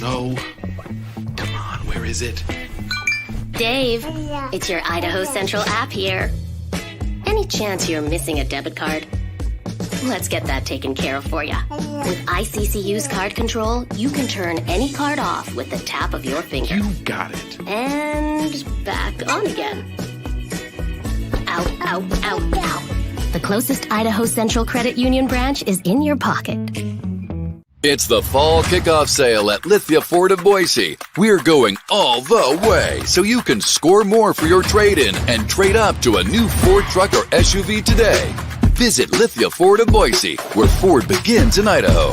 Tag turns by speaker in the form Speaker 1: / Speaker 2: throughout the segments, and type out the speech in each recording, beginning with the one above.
Speaker 1: no. Come on, where is it?
Speaker 2: Dave, it's your Idaho Central app here. Any chance you're missing a debit card? Let's get that taken care of for you. With ICCU's card control, you can turn any card off with the tap of your finger.
Speaker 1: You got it.
Speaker 2: And back on again. Out, out, out, out. The closest Idaho Central Credit Union branch is in your pocket.
Speaker 3: It's the fall kickoff sale at Lithia Ford of Boise. We're going all the way so you can score more for your trade-in and trade up to a new Ford truck or SUV today. Visit Lithia Ford of Boise, where Ford begins in Idaho.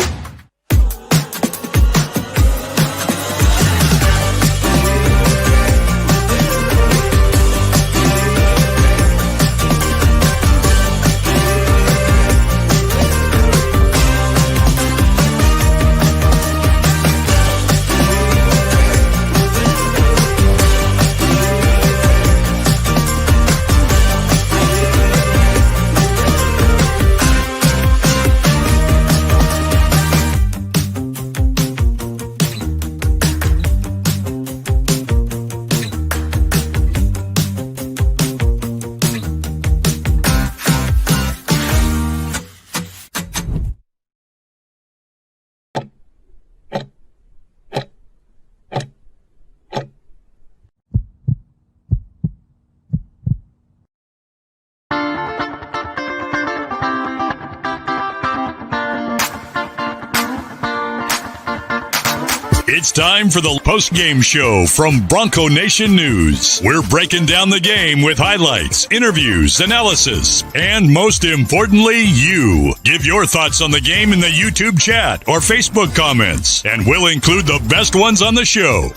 Speaker 4: It's time for the Postgame Show from Bronco Nation News. We're breaking down the game with highlights, interviews, analysis, and most importantly, you. Give your thoughts on the game in the YouTube chat or Facebook comments, and we'll include the best ones on the show.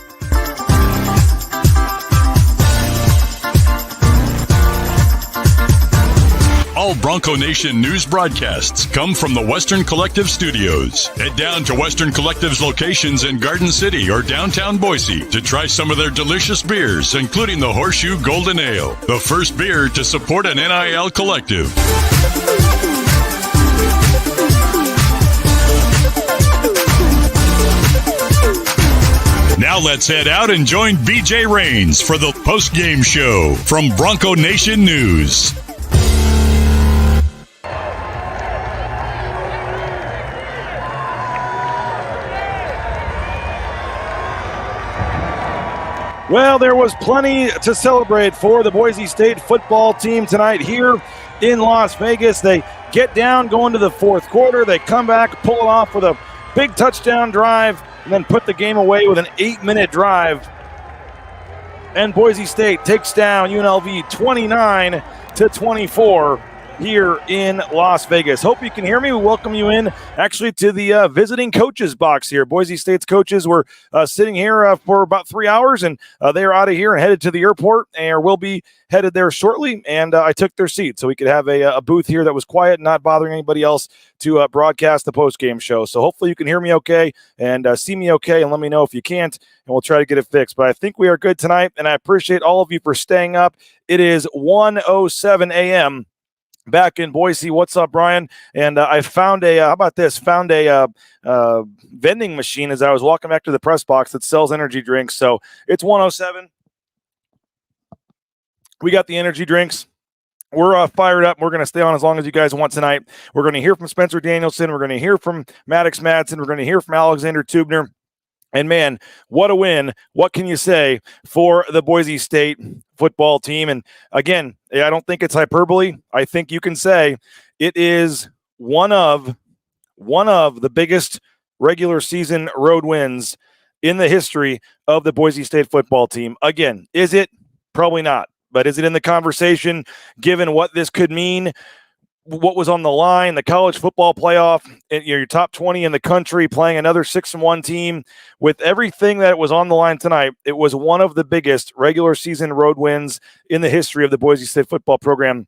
Speaker 4: All Bronco Nation news broadcasts come from the Western Collective Studios. Head down to Western Collective's locations in Garden City or downtown Boise to try some of their delicious beers, including the Horseshoe Golden Ale, the first beer to support an NIL collective. Now let's head out and join BJ Rains for the Postgame Show from Bronco Nation News.
Speaker 5: Well, there was plenty to celebrate for the Boise State football team tonight here in Las Vegas. They get down going to the fourth quarter. They come back, pull it off with a big touchdown drive, and then put the game away with an 8-minute drive. And Boise State takes down UNLV 29-24 here in Las Vegas. Hope you can hear me. We welcome you in actually to the visiting coaches box here. Boise State's coaches were sitting here for about 3 hours, and they are out of here and headed to the airport, and will be headed there shortly. And I took their seat so we could have a booth here that was quiet, not bothering anybody else to broadcast the post-game show. So hopefully you can hear me okay and see me okay, and let me know if you can't, and we'll try to get it fixed. But I think we are good tonight, and I appreciate all of you for staying up. It is 1:07 a.m. back in Boise. What's up, Brian? And I found a vending machine as I was walking back to the press box that sells energy drinks. So it's 1:07. We got the energy drinks. We're fired up. We're going to stay on as long as you guys want tonight. We're going to hear from Spencer Danielson. We're going to hear from Maddox Madsen. We're going to hear from Alexander Tubner. And, man, what a win. What can you say for the Boise State football team? And, again, I don't think it's hyperbole. I think you can say it is one of the biggest regular season road wins in the history of the Boise State football team. Again, is it? Probably not. But is it in the conversation, given what this could mean? What was on the line, the college football playoff, your top 20 in the country, playing another 6-1 team. With everything that was on the line tonight, it was one of the biggest regular season road wins in the history of the Boise State football program,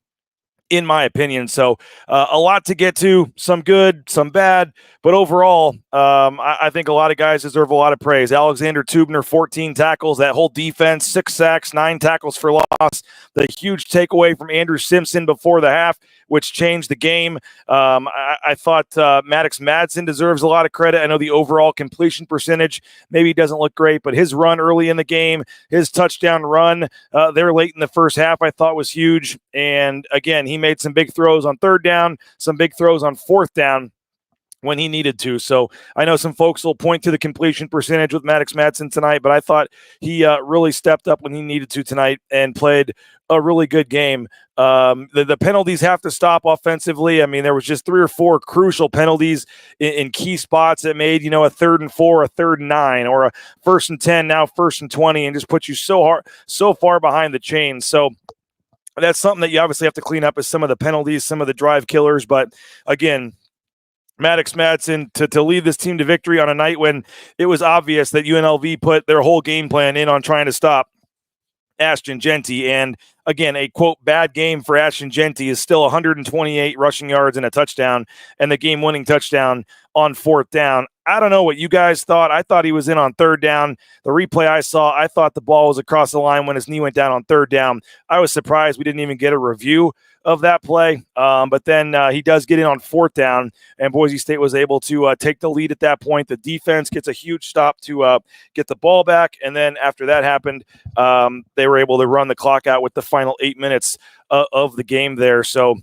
Speaker 5: in my opinion. So a lot to get to, some good, some bad, but overall, I think a lot of guys deserve a lot of praise. Alexander Tubner, 14 tackles, that whole defense, 6 sacks, 9 tackles for loss. The huge takeaway from Andrew Simpson before the half which changed the game. I thought Maddox Madsen deserves a lot of credit. I know the overall completion percentage maybe doesn't look great, but his run early in the game, his touchdown run there late in the first half, I thought was huge. And again, he made some big throws on third down, some big throws on fourth down when he needed to. So I know some folks will point to the completion percentage with Maddox Madsen tonight, but I thought he really stepped up when he needed to tonight and played a really good game. The penalties have to stop offensively. I mean, there was just 3 or 4 crucial penalties in key spots that made, a 3rd and 4, a 3rd and 9, or a 1st and 10, now 1st and 20, and just put you so far behind the chains. So that's something that you obviously have to clean up, is some of the penalties, some of the drive killers. But again, Maddox Madsen to lead this team to victory on a night when it was obvious that UNLV put their whole game plan in on trying to stop Ashton Genty. And again, a quote bad game for Ashton Genty is still 128 rushing yards and a touchdown, and the game-winning touchdown on 4th down. I don't know what you guys thought. I thought he was in on 3rd down. The replay I saw, I thought the ball was across the line when his knee went down on 3rd down. I was surprised we didn't even get a review of that play. But then he does get in on 4th down, and Boise State was able to take the lead at that point. The defense gets a huge stop to get the ball back, and then after that happened, they were able to run the clock out with the final 8 minutes of the game there. So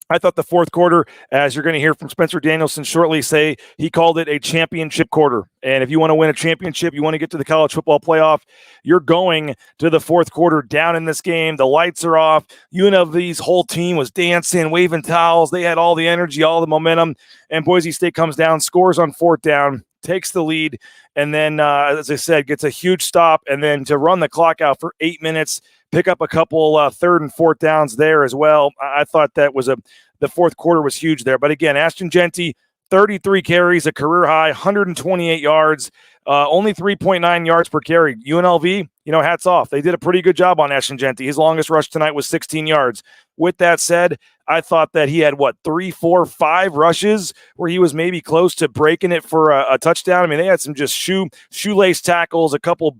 Speaker 5: I thought the fourth quarter, as you're going to hear from Spencer Danielson shortly, say he called it a championship quarter. And if you want to win a championship, you want to get to the college football playoff, you're going to the fourth quarter down in this game. The lights are off. UNLV's whole team was dancing, waving towels. They had all the energy, all the momentum. And Boise State comes down, scores on 4th down, takes the lead, and then, as I said, gets a huge stop. And then to run the clock out for 8 minutes, pick up a couple 3rd and 4th downs there as well. I thought that was the fourth quarter was huge there. But again, Ashton Genty, 33 carries, a career high, 128 yards, only 3.9 yards per carry. UNLV, hats off. They did a pretty good job on Ashton Genty. His longest rush tonight was 16 yards. With that said, I thought that he had, 3, 4, 5 rushes where he was maybe close to breaking it for a touchdown. I mean, they had some just shoelace tackles, a couple,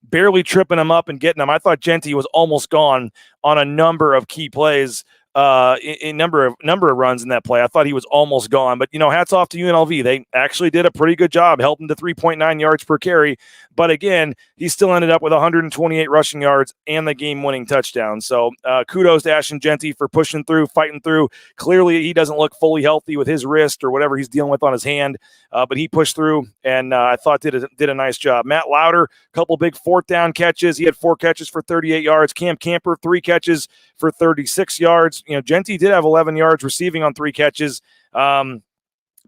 Speaker 5: barely tripping him up and getting him. I thought Genty was almost gone on a number of key plays. In number of runs in that play. I thought he was almost gone, but hats off to UNLV. They actually did a pretty good job helping to 3.9 yards per carry. But again, he still ended up with 128 rushing yards and the game-winning touchdown. So kudos to Ashton Genty for pushing through, fighting through. Clearly, he doesn't look fully healthy with his wrist or whatever he's dealing with on his hand, but he pushed through, and I thought did a nice job. Matt Lauder, a couple big 4th down catches. He had 4 catches for 38 yards. Cam Camper, 3 catches for 36 yards. Genty did have 11 yards receiving on 3 catches.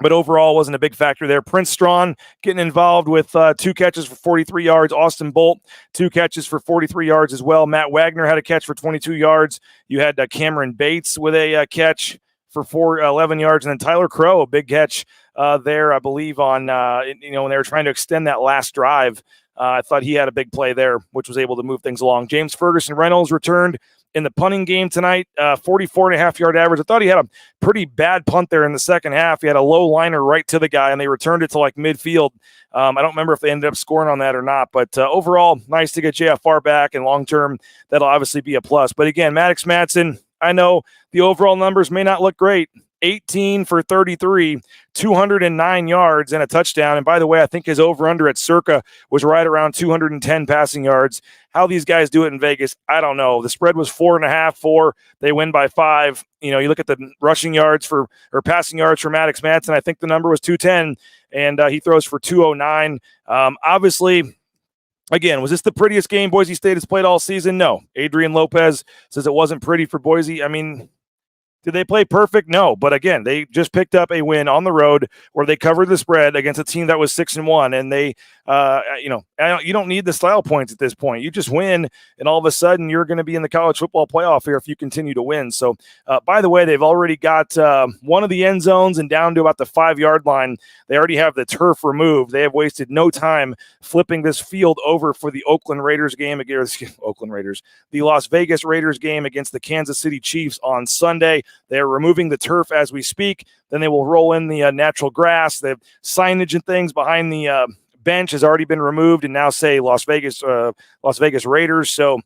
Speaker 5: But overall wasn't a big factor there. Prince Strawn getting involved with 2 catches for 43 yards. Austin Bolt, 2 catches for 43 yards as well. Matt Wagner had a catch for 22 yards. You had Cameron Bates with a catch for 11 yards. And then Tyler Crow, a big catch there, I believe, on, when they were trying to extend that last drive. I thought he had a big play there, which was able to move things along. James Ferguson Reynolds returned in the punting game tonight, 44.5-yard average. I thought he had a pretty bad punt there in the second half. He had a low liner right to the guy, and they returned it to midfield. I don't remember if they ended up scoring on that or not, but overall, nice to get JFR back, and long-term, that'll obviously be a plus. But again, Maddox Madsen, I know the overall numbers may not look great. 18 for 33, 209 yards and a touchdown. And by the way, I think his over-under at Circa was right around 210 passing yards. How these guys do it in Vegas, I don't know. The spread was 4.5, 4. They win by 5. You look at the rushing yards or passing yards for Maddox Madsen. I think the number was 210, and he throws for 209. Obviously, again, was this the prettiest game Boise State has played all season? No. Adrian Lopez says it wasn't pretty for Boise. I mean, did they play perfect? No. But again, they just picked up a win on the road where they covered the spread against a team that was 6-1. And they, you don't need the style points at this point. You just win, and all of a sudden you're going to be in the college football playoff here if you continue to win. So, by the way, they've already got one of the end zones and down to about the 5-yard line. They already have the turf removed. They have wasted no time flipping this field over for the Oakland Raiders game against the Las Vegas Raiders game against the Kansas City Chiefs on Sunday. They're removing the turf as we speak. Then they will roll in the natural grass. The signage and things behind the bench has already been removed and now say Las Vegas Raiders. So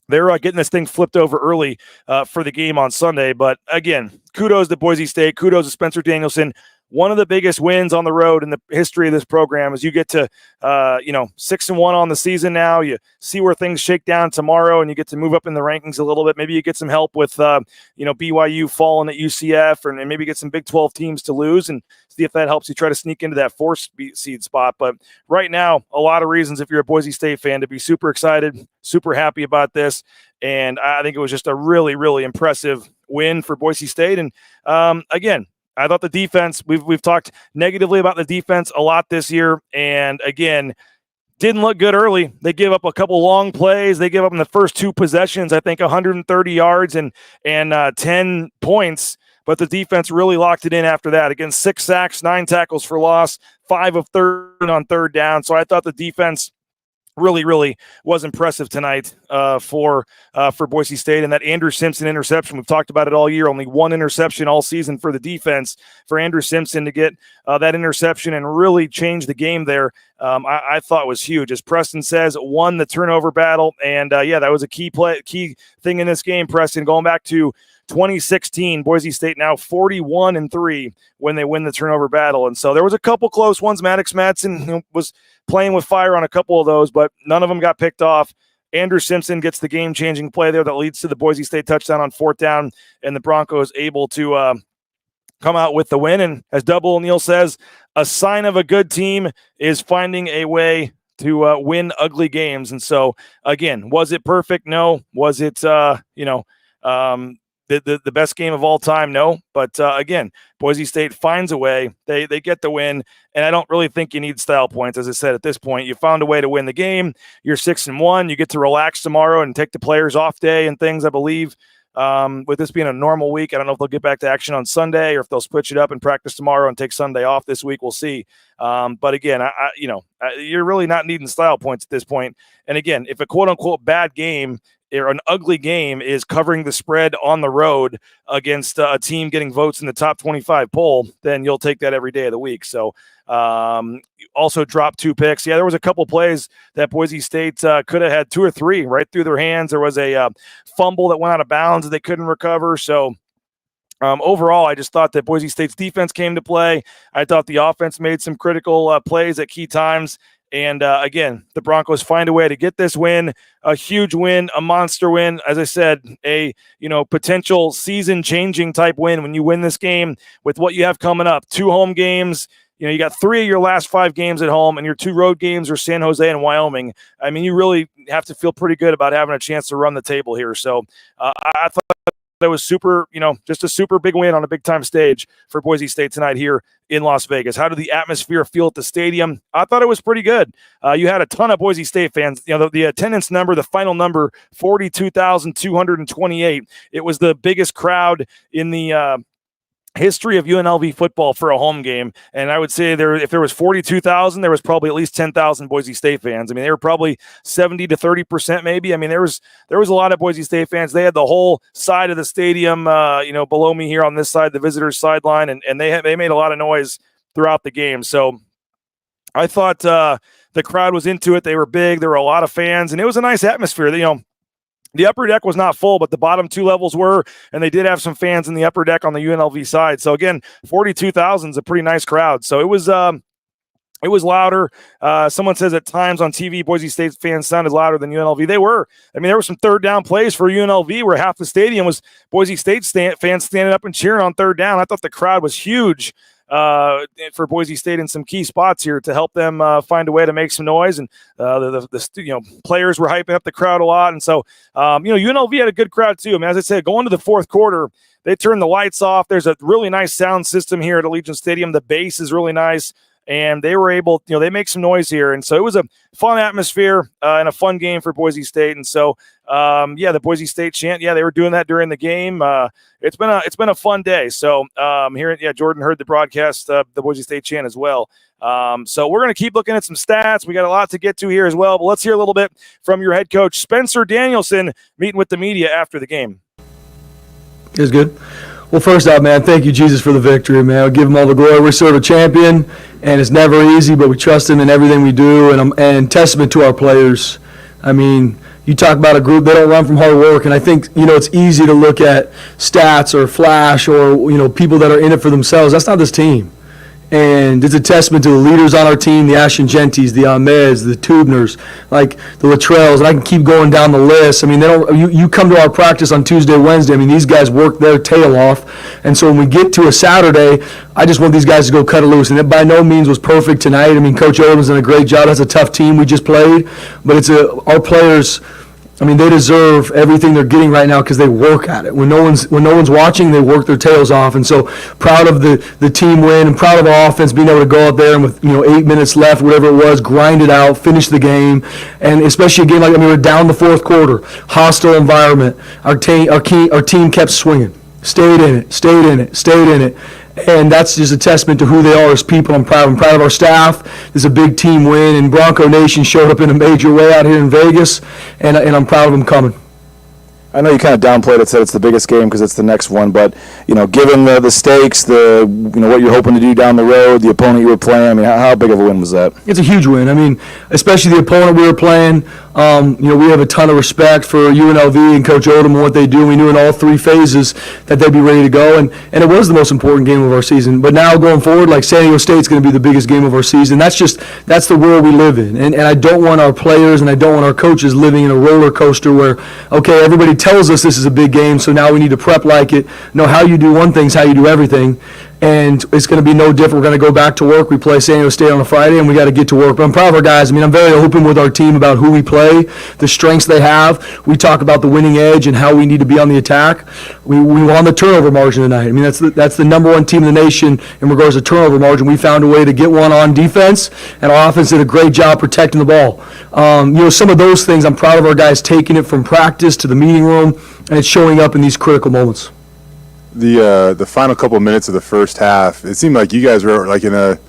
Speaker 5: they're getting this thing flipped over early for the game on Sunday. But again, kudos to Boise State, kudos to Spencer Danielson. One of the biggest wins on the road in the history of this program is you get to, 6-1 on the season now. You see where things shake down tomorrow, and you get to move up in the rankings a little bit. Maybe you get some help with, BYU falling at UCF, and maybe get some Big 12 teams to lose, and see if that helps you try to sneak into that 4th seed spot. But right now, a lot of reasons if you're a Boise State fan to be super excited, super happy about this. And I think it was just a really, really impressive win for Boise State. And again, I thought the defense, we've talked negatively about the defense a lot this year. And again, didn't look good early. They gave up a couple long plays. They gave up in the first 2 possessions, I think 130 yards and 10 points. But the defense really locked it in after that. Again, 6 sacks, 9 tackles for loss, 5 of 13 on third down. So I thought the defense really, really was impressive tonight for Boise State. And that Andrew Simpson interception, we've talked about it all year, only 1 interception all season for the defense. For Andrew Simpson to get that interception and really change the game there, I thought was huge. As Preston says, won the turnover battle. And that was a key thing in this game, Preston, going back to 2016, Boise State now 41-3 when they win the turnover battle. And so there was a couple close ones. Maddox Madsen was playing with fire on a couple of those, but none of them got picked off. Andrew Simpson gets the game-changing play there that leads to the Boise State touchdown on 4th down, and the Broncos able to come out with the win. And as Double O'Neill says, a sign of a good team is finding a way to win ugly games. And so, again, was it perfect? No. Was it, the best game of all time? No. But again, Boise State finds a way. They get the win, and I don't really think you need style points. As I said, at this point, you found a way to win the game. You're 6-1. You get to relax tomorrow and take the players off day and things, I believe. With this being a normal week, I don't know if they'll get back to action on Sunday or if they'll switch it up and practice tomorrow and take Sunday off this week. We'll see. But again, you're really not needing style points at this point. And again, if a quote unquote bad game or an ugly game is covering the spread on the road against a team getting votes in the top 25 poll, then you'll take that every day of the week. So also dropped 2 picks. Yeah, there was a couple plays that Boise State could have had 2 or 3 right through their hands. There was a fumble that went out of bounds that they couldn't recover. So overall, I just thought that Boise State's defense came to play. I thought the offense made some critical plays at key times. And again, the Broncos find a way to get this win, a huge win, a monster win. As I said, a potential season-changing type win when you win this game with what you have coming up. 2 home games. You got 3 of your last 5 games at home, and your 2 road games are San Jose and Wyoming. I mean, you really have to feel pretty good about having a chance to run the table here. So I thought that was super, just a super big win on a big-time stage for Boise State tonight here in Las Vegas. How did the atmosphere feel at the stadium? I thought it was pretty good. You had a ton of Boise State fans. The attendance number, the final number, 42,228. It was the biggest crowd in the history of UNLV football for a home game. And I would say if there was 42,000, there was probably at least 10,000 Boise State fans. I mean, they were probably 70 to 30% maybe. I mean, there was a lot of Boise State fans. They had the whole side of the stadium, below me here on this side, the visitors sideline, and they made a lot of noise throughout the game. So I thought the crowd was into it. They were big. There were a lot of fans, and it was a nice atmosphere. The upper deck was not full, but the bottom 2 levels were, and they did have some fans in the upper deck on the UNLV side. So again, 42,000 is a pretty nice crowd. So it was louder. Someone says at times on TV, Boise State fans sounded louder than UNLV. They were. I mean, there were some third down plays for UNLV where half the stadium was Boise State fans standing up and cheering on third down. I thought the crowd was huge for Boise State in some key spots here to help them find a way to make some noise. And the players were hyping up the crowd a lot. And so, UNLV had a good crowd too. I mean, as I said, going to the 4th quarter, they turned the lights off. There's a really nice sound system here at Allegiant Stadium. The bass is really nice. And they were able, they make some noise here. And so it was a fun atmosphere and a fun game for Boise State. And so, the Boise State chant, they were doing that during the game. It's been a fun day. So Jordan heard the broadcast, the Boise State chant as well. So we're going to keep looking at some stats. We got a lot to get to here as well. But let's hear a little bit from your head coach, Spencer Danielson, meeting with the media after the game.
Speaker 6: It was good. Well, first off, man, thank you, Jesus, for the victory, man. I'll give him all the glory. We serve a champion, and it's never easy, but we trust him in everything we do, and testament to our players. I mean, you talk about a group, they don't run from hard work. And I think, it's easy to look at stats or flash or, people that are in it for themselves. That's not this team. And it's a testament to the leaders on our team, the Ashton Genties, the Ahmeds, the Tubners, like the Latrells, and I can keep going down the list. I mean, you come to our practice on Tuesday, Wednesday. I mean, these guys work their tail off. And so when we get to a Saturday, I just want these guys to go cut it loose. And it by no means was perfect tonight. I mean, Coach Odom's done a great job. That's a tough team we just played. But our players, I mean, they deserve everything they're getting right now because they work at it. When no one's watching, they work their tails off. And so proud of the team win and proud of our offense being able to go out there and with 8 minutes left, whatever it was, grind it out, finish the game. And especially a game like, we're down the fourth quarter, hostile environment. Our team kept swinging, stayed in it. And that's just a testament to who they are as people. I'm proud of our staff. This is a big team win, and Bronco Nation showed up in a major way out here in Vegas, and I'm proud of them coming.
Speaker 5: I know you kind of downplayed it, said it's the biggest game because it's the next one, but given the stakes, what you're hoping to do down the road, the opponent you were playing, I mean, how big of a win was that?
Speaker 6: It's a huge win. I mean, especially the opponent we were playing. We have a ton of respect for UNLV and Coach Odom and what they do. We knew in all three phases that they'd be ready to go, and it was the most important game of our season. But now going forward, like San Diego State's going to be the biggest game of our season. That's the world we live in, and I don't want our players and I don't want our coaches living in a roller coaster where, okay, everybody tells us this is a big game, so now we need to prep like it. No, how you do one thing is how you do everything. And it's going to be no different. We're going to go back to work. We play San Diego State on a Friday, and we got to get to work. But I'm proud of our guys. I mean, I'm very open with our team about who we play, the strengths they have. We talk about the winning edge and how we need to be on the attack. We won the turnover margin tonight. I mean, that's the number one team in the nation in regards to turnover margin. We found a way to get one on defense, and our offense did a great job protecting the ball. Some of those things, I'm proud of our guys taking it from practice to the meeting room, and it's showing up in these critical moments.
Speaker 7: The final couple of minutes of the first half, it seemed like you guys were like in a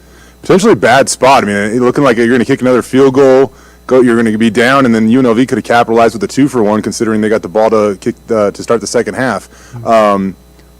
Speaker 7: potentially bad spot. I mean, looking like you're going to kick another field goal, you're going to be down, and then UNLV could have capitalized with a 2-for-1, considering they got the ball to kick to start the second half.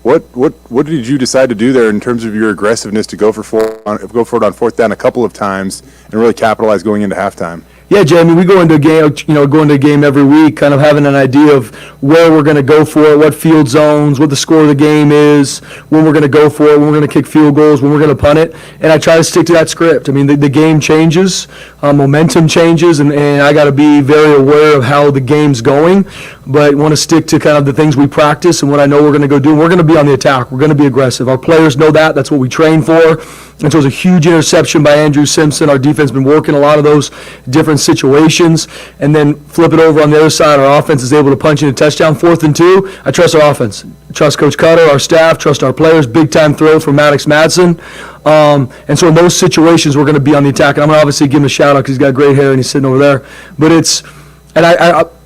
Speaker 7: What did you decide to do there in terms of your aggressiveness to go for it on fourth down a couple of times and really capitalize going into halftime?
Speaker 6: Yeah, Jamie, we go into a game every week, kind of having an idea of where we're going to go for it, what field zones, what the score of the game is, when we're going to go for it, when we're going to kick field goals, when we're going to punt it, and I try to stick to that script. I mean, the game changes, momentum changes, and I got to be very aware of how the game's going, but want to stick to kind of the things we practice and what I know we're going to go do. And we're going to be on the attack. We're going to be aggressive. Our players know that. That's what we train for. And so it was a huge interception by Andrew Simpson. Our defense has been working a lot of those different situations. And then flip it over on the other side. Our offense is able to punch in a touchdown. 4th and 2, I trust our offense. Trust Coach Cutter, our staff, trust our players. Big-time throw from Maddox Madsen. And so in those situations, we're going to be on the attack. And I'm going to obviously give him a shout-out because he's got great hair and he's sitting over there. But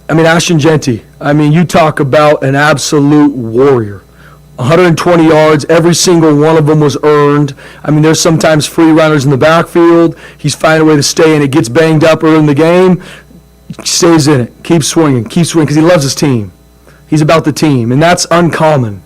Speaker 6: I mean, Ashton Genty, you talk about an absolute warrior. 120 yards, every single one of them was earned. There's sometimes free runners in the backfield. He's finding a way to stay in it, gets banged up early in the game, stays in it, keeps swinging, because he loves his team. He's about the team, and that's uncommon.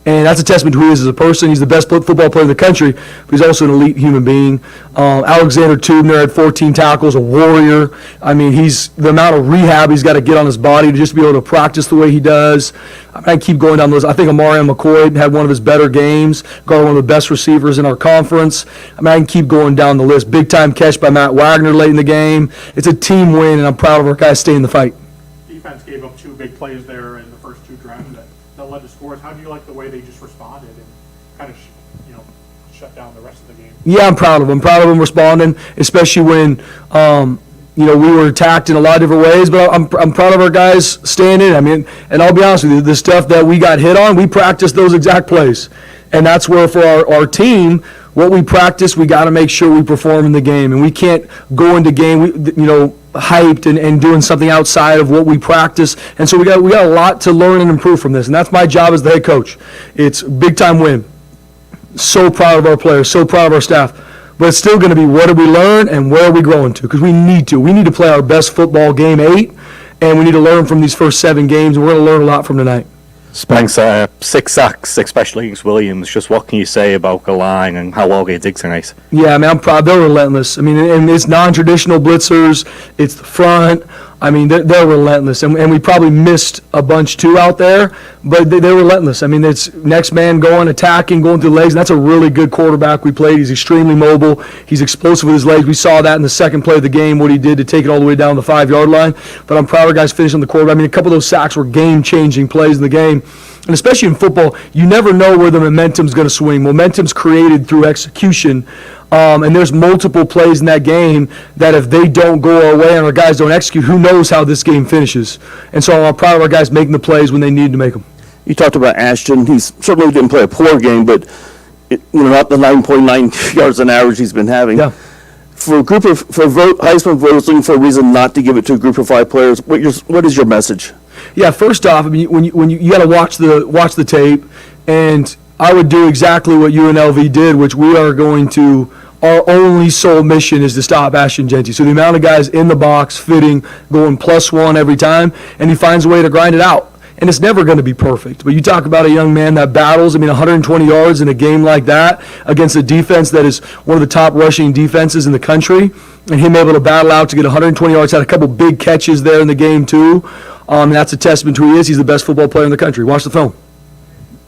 Speaker 6: And that's a testament to who he is as a person. He's the best football player in the country, but he's also an elite human being. Alexander Tubner had 14 tackles, a warrior. He's the amount of rehab he's got to get on his body to just be able to practice the way he does. I keep going down those. I think Amari McCoy had one of his better games, got one of the best receivers in our conference. I can keep going down the list. Big-time catch by Matt Wagner late in the game. It's a team win, and I'm proud of our guys staying in the fight.
Speaker 8: Defense gave up 2 big plays there in the first 2 drives that led to scores. How do you like the way they just responded and kind of shut down the rest of the game? Yeah, I'm proud of them. Responding, especially when we were attacked in a lot of different ways. But I'm proud of our guys staying in. And I'll be honest with you, the stuff that we got hit on, we practiced those exact plays, and that's where for our team, what we practice, we got to make sure we perform in the game, and we can't go into game, hyped and doing something outside of what we practice. And so we got a lot to learn and improve from this, and that's my job as the head coach. It's a big-time win. So proud of our players, so proud of our staff. But it's still going to be what did we learn and where are we growing to, because we need to. We need to play our best football game 8, and we need to learn from these first 7 games, and we're going to learn a lot from tonight.
Speaker 9: Spencer, 6 sacks, especially against Williams. Just what can you say about the line and how well they did tonight? Yeah,
Speaker 6: I'm proud. They're relentless. And it's non-traditional blitzers. It's the front. I mean, they're relentless, and we probably missed a bunch too out there, but they're relentless. I mean, it's next man going, attacking, going through the legs, and that's a really good quarterback we played. He's extremely mobile. He's explosive with his legs. We saw that in the second play of the game, what he did to take it all the way down the 5-yard line. But I'm proud of guys finishing the quarterback. I mean, a couple of those sacks were game-changing plays in the game. And especially in football, you never know where the momentum's going to swing. Momentum's created through execution. And there's multiple plays in that game that if they don't go our way and our guys don't execute, who knows how this game finishes. And so I'm proud of our guys making the plays when they needed to make them.
Speaker 10: You talked about Ashton. He certainly didn't play a poor game, but not the 9.9 yards on average he's been having.
Speaker 6: Yeah.
Speaker 10: For Heisman voters looking for a reason not to give it to a group of 5 players, what is your message?
Speaker 6: Yeah, first off, I mean, when you got to watch the tape, and I would do exactly what UNLV did, which we are going to. Our only sole mission is to stop Ashton Jeanty. So the amount of guys in the box, fitting, going +1 every time, and he finds a way to grind it out. And it's never going to be perfect. But you talk about a young man that battles, 120 yards in a game like that against a defense that is one of the top rushing defenses in the country, and him able to battle out to get 120 yards, had a couple big catches there in the game too. That's a testament to who he is. He's the best football player in the country. Watch the film.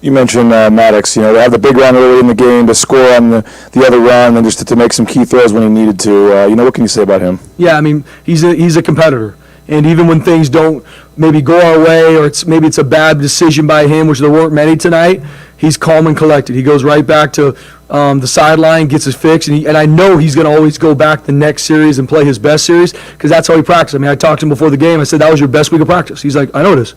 Speaker 11: You mentioned Maddox, to have the big run early in the game, to score on the other run, and just to make some key throws when he needed to. What can you say about him?
Speaker 6: Yeah, he's a competitor. And even when things don't maybe go our way, or maybe it's a bad decision by him, which there weren't many tonight, he's calm and collected. He goes right back to the sideline, gets his fix, and I know he's going to always go back the next series and play his best series because that's how he practiced. I talked to him before the game. I said, that was your best week of practice. He's like, I know it is.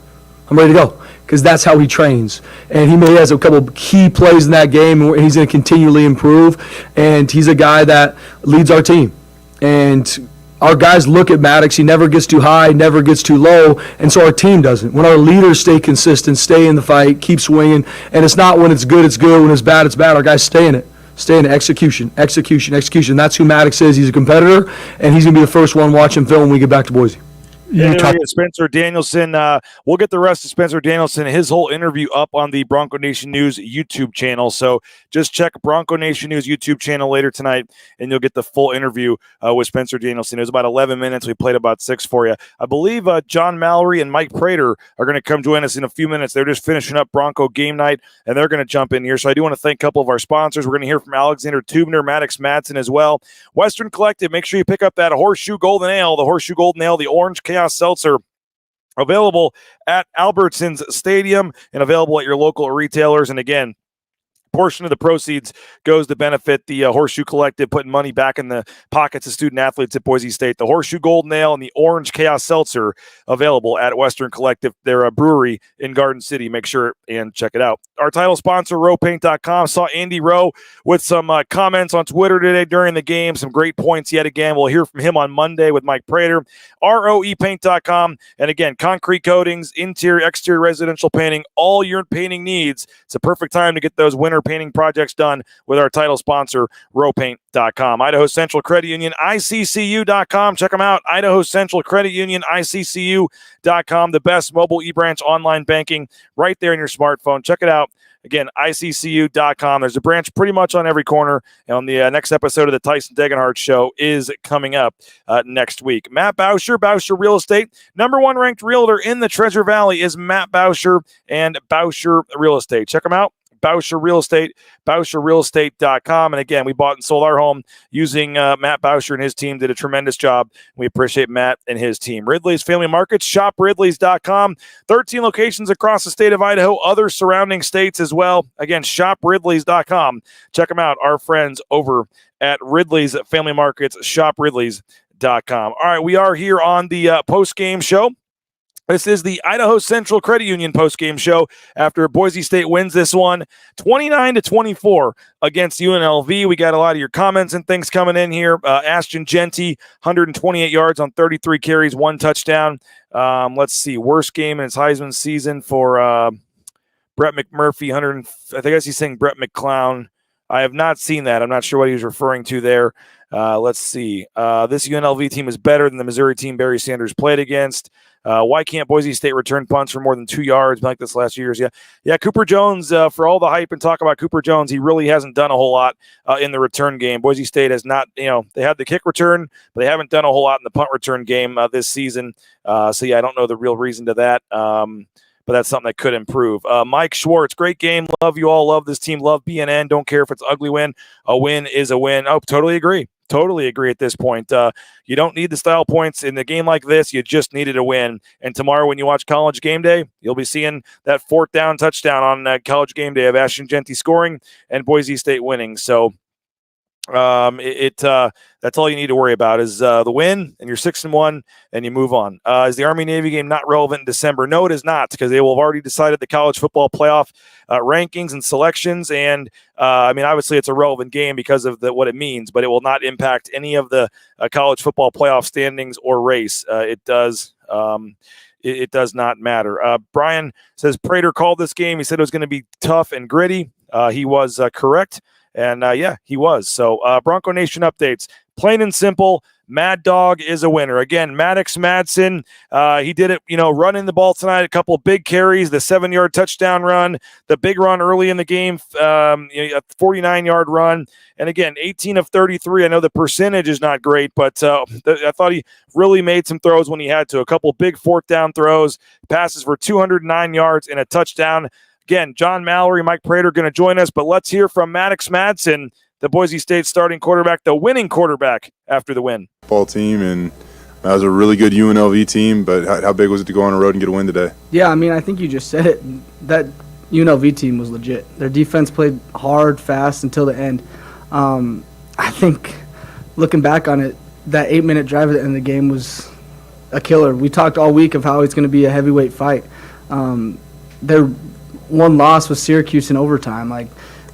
Speaker 6: I'm ready to go. Because that's how he trains. And he has a couple of key plays in that game, and he's going to continually improve. And he's a guy that leads our team. And our guys look at Maddox. He never gets too high, never gets too low, and so our team doesn't. When our leaders stay consistent, stay in the fight, keep swinging, and it's not when it's good, when it's bad, our guys stay in it. Stay in it. Execution. That's who Maddox is. He's a competitor, and he's going to be the first one watching film when we get back to Boise.
Speaker 5: Spencer Danielson. We'll get the rest of Spencer Danielson, his whole interview up on the Bronco Nation News YouTube channel. So just check Bronco Nation News YouTube channel later tonight, and you'll get the full interview with Spencer Danielson. It was about 11 minutes. We played about 6 for you. I believe John Mallory and Mike Prater are going to come join us in a few minutes. They're just finishing up Bronco game night, and they're going to jump in here. So I do want to thank a couple of our sponsors. We're going to hear from Alexander Tubner, Maddox Madsen as well. Western Collective, make sure you pick up that Horseshoe Golden Ale, the Orange Chaos Seltzer, available at Albertsons Stadium and available at your local retailers. And again, portion of the proceeds goes to benefit the Horseshoe Collective, putting money back in the pockets of student athletes at Boise State. The Horseshoe Golden Ale and the Orange Chaos Seltzer available at Western Collective. They're a brewery in Garden City. Make sure and check it out. Our title sponsor, RowPaint.com. Saw Andy Rowe with some comments on Twitter today during the game. Some great points yet again. We'll hear from him on Monday with Mike Prater. ROEPaint.com. And again, concrete coatings, interior, exterior residential painting, all your painting needs. It's a perfect time to get those winter painting projects done with our title sponsor, RowPaint.com. Idaho Central Credit Union, ICCU.com. Check them out. Idaho Central Credit Union, ICCU.com. The best mobile e-branch online banking right there in your smartphone. Check it out. Again, ICCU.com. There's a branch pretty much on every corner. And on the next episode of the Tyson Degenhardt Show is coming up next week. Matt Bauscher, Bauscher Real Estate. Number 1 ranked realtor in the Treasure Valley is Matt Bauscher and Bauscher Real Estate. Check them out. Bauscher Real Estate, BauscherRealEstate.com. And again, we bought and sold our home using Matt Bauscher and his team. Did a tremendous job. We appreciate Matt and his team. Ridley's Family Markets, ShopRidleys.com. 13 locations across the state of Idaho, other surrounding states as well. Again, ShopRidleys.com. Check them out, our friends over at Ridley's Family Markets, ShopRidleys.com. All right, we are here on the post-game show. This is the Idaho Central Credit Union postgame show after Boise State wins this one 29-24 against UNLV. We got a lot of your comments and things coming in here. Ashton Jeanty, 128 yards on 33 carries, 1 touchdown. Let's see, worst game in his Heisman season for Brett McMurphy. I guess he's saying Brett McClown. I have not seen that. I'm not sure what he was referring to there. Let's see. This UNLV team is better than the Missouri team Barry Sanders played against. Why can't Boise State return punts for more than 2 yards like this last year's? Yeah. Cooper Jones, for all the hype and talk about Cooper Jones, he really hasn't done a whole lot in the return game. Boise State has not, they had the kick return, but they haven't done a whole lot in the punt return game this season. I don't know the real reason to that. But that's something that could improve. Mike Schwartz, great game. Love you all. Love this team. Love BNN. Don't care if it's ugly win. A win is a win. Oh, totally agree. Totally agree at this point. You don't need the style points in the game like this. You just needed a win. And tomorrow when you watch College Game Day, you'll be seeing that 4th down touchdown on College Game Day of Ashton Genty scoring and Boise State winning. So that's all you need to worry about is the win, and you're 6-1, and you move on. Is the Army-Navy game not relevant in December? No, it is not, because they will have already decided the college football playoff rankings and selections, and obviously it's a relevant game because of what it means, but it will not impact any of the college football playoff standings or race. It does not matter. Brian says Prater called this game. He said it was going to be tough and gritty. He was correct. And, he was. So, Bronco Nation updates. Plain and simple, Mad Dog is a winner. Again, Maddox Madsen, he did it, running the ball tonight, a couple of big carries, the 7-yard touchdown run, the big run early in the game, a 49-yard run. And, again, 18 of 33. I know the percentage is not great, but I thought he really made some throws when he had to. A couple big 4th down throws, passes for 209 yards and a touchdown. Again, John Mallory, Mike Prater going to join us, but let's hear from Maddox Madsen, the Boise State starting quarterback, the winning quarterback after the win.
Speaker 7: Ball team, and that was a really good UNLV team, but how big was it to go on the road and get a win today?
Speaker 6: Yeah, I think you just said it. That UNLV team was legit. Their defense played hard, fast until the end. I think, looking back on it, that 8-minute drive at the end of the game was a killer. We talked all week of how it's going to be a heavyweight fight. Their one loss was Syracuse in overtime.